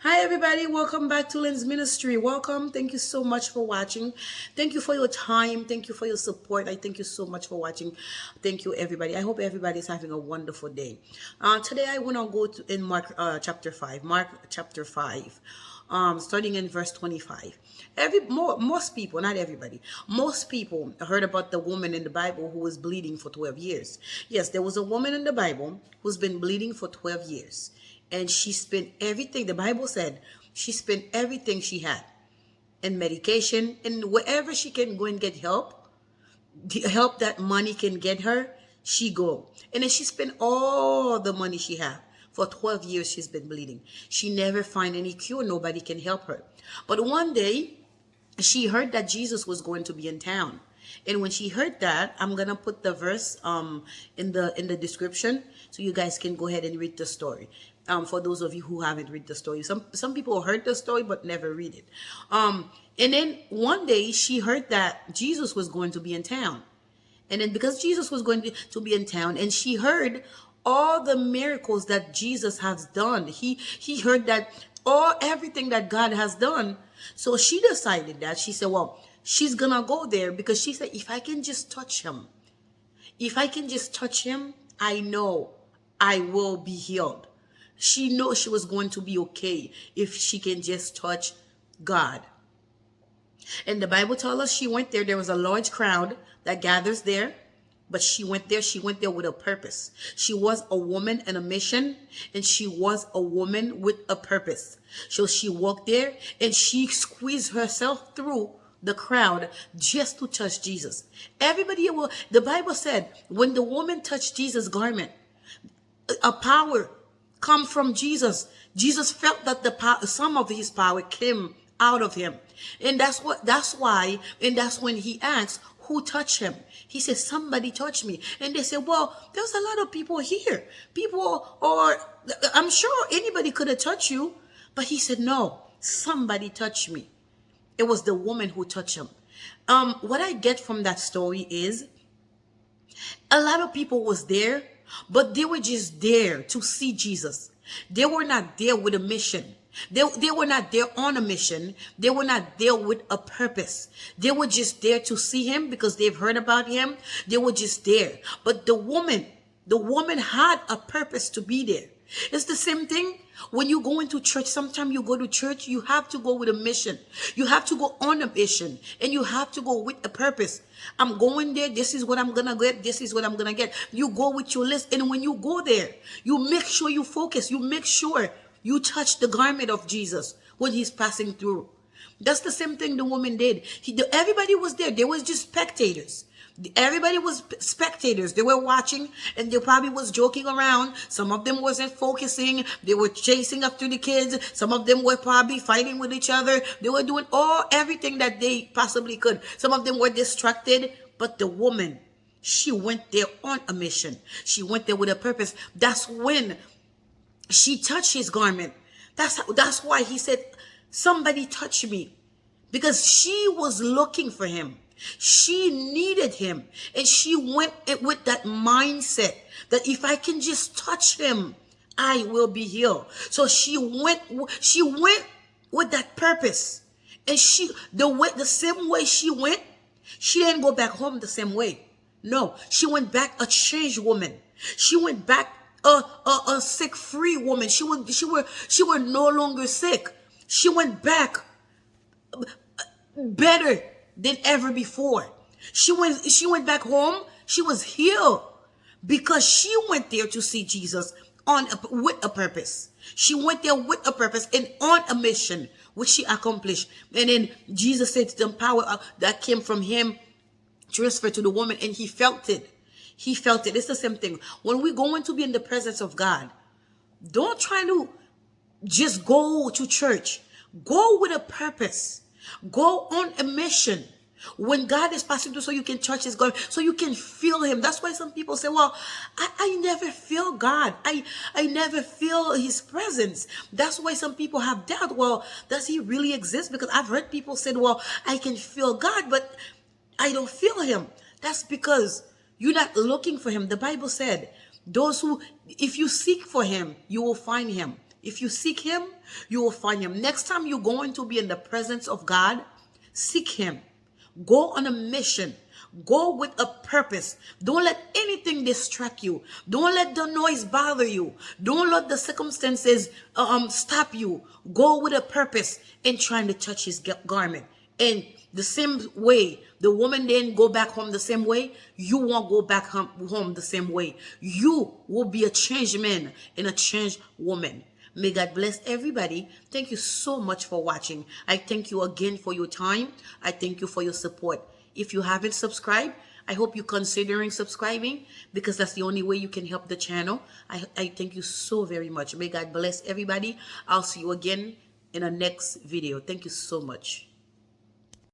Hi everybody, welcome back to Lynn's Ministry. Welcome. Thank you so much for watching. Thank you for your time. Thank you for your support. I thank you so much for watching. Thank you everybody. I hope everybody is having a wonderful day. Today I want to go to in Mark chapter 5. Mark chapter 5. Starting in verse 25. Most people, not everybody, most people heard about the woman in the Bible who was bleeding for 12 years. Yes, there was a woman in the Bible who's been bleeding for 12 years. And she spent everything, the Bible said, she spent everything she had in medication and wherever she can go and get help, the help that money can get her, she go. And then she spent all the money she had. For 12 years she's been bleeding. She never find any cure. Nobody can help her. But one day she heard that Jesus was going to be in town. And when she heard that, I'm gonna put the verse in the description so you guys can go ahead and read the story. For those of you who haven't read the story, some people heard the story but never read it. And then one day she heard that Jesus was going to be in town, and then because Jesus was going to be in town, and she heard all the miracles that Jesus has done, he heard that all everything that God has done. So she decided that she said, well, she's gonna go there because she said, if I can just touch him, I know I will be healed. She knew she was going to be okay if she can just touch God. And the Bible tells us she went there. There was a large crowd that gathers there. But she went there with a purpose. She was a woman in a mission, and she was a woman with a purpose. So she walked there and she squeezed herself through the crowd just to touch Jesus. Everybody will, the Bible said, when the woman touched Jesus' garment, a power come from Jesus. Jesus felt that the power, some of his power came out of him. And that's why, and that's when he asked, who touched him? He said, somebody touched me. And they said, well, there's a lot of people here. People, or I'm sure anybody could have touched you. But he said, no, somebody touched me. It was the woman who touched him. What I get from that story is a lot of people was there, but they were just there to see Jesus. They were not there with a mission. They were not there on a mission. They were not there with a purpose. They were just there to see him because they've heard about him. They were just there. But the woman had a purpose to be there. It's the same thing when you go into church. Sometimes you go to church, you have to go with a mission. You have to go on a mission, and you have to go with a purpose. I'm going there. This is what I'm going to get. This is what I'm going to get. You go with your list. And when you go there, you make sure you focus. You make sure you touch the garment of Jesus when he's passing through. That's the same thing the woman did. Everybody was there. They was just spectators. Everybody was spectators. They were watching, and they probably was joking around. Some of them wasn't focusing. They were chasing after the kids. Some of them were probably fighting with each other. They were doing everything that they possibly could. Some of them were distracted. But the woman, she went there on a mission. She went there with a purpose. That's when she touched his garment. That's why he said, somebody touch me. Because she was looking for him. She needed him. And she went with that mindset that if I can just touch him, I will be healed. So she went with that purpose. And the same way she went, she didn't go back home the same way. No, she went back a changed woman. She went back a sick free woman. She were no longer sick. She went back better than ever before. She went back home. She was healed because she went there to see Jesus with a purpose. She went there with a purpose and on a mission, which she accomplished. And then Jesus said the power that came from him transferred to the woman, and he felt it. He felt it. It's the same thing. When we're going to be in the presence of God, don't try to just go to church. Go with a purpose. Go on a mission. When God is passing through, so you can touch his God, so you can feel him. That's why some people say, well, I never feel God. I never feel his presence. That's why some people have doubt. Well, does he really exist? Because I've heard people say, well, I can feel God, but I don't feel him. That's because you're not looking for him. The Bible said, if you seek for him, you will find him. If you seek him, you will find him. Next time you're going to be in the presence of God, seek him. Go on a mission. Go with a purpose. Don't let anything distract you. Don't let the noise bother you. Don't let the circumstances stop you. Go with a purpose in trying to touch his garment. And the same way, the woman didn't go back home the same way, you won't go back home the same way. You will be a changed man and a changed woman. May God bless everybody. Thank you so much for watching. I thank you again for your time. I thank you for your support. If you haven't subscribed, I hope you're considering subscribing, because that's the only way you can help the channel. I thank you so very much. May God bless everybody. I'll see you again in the next video. Thank you so much.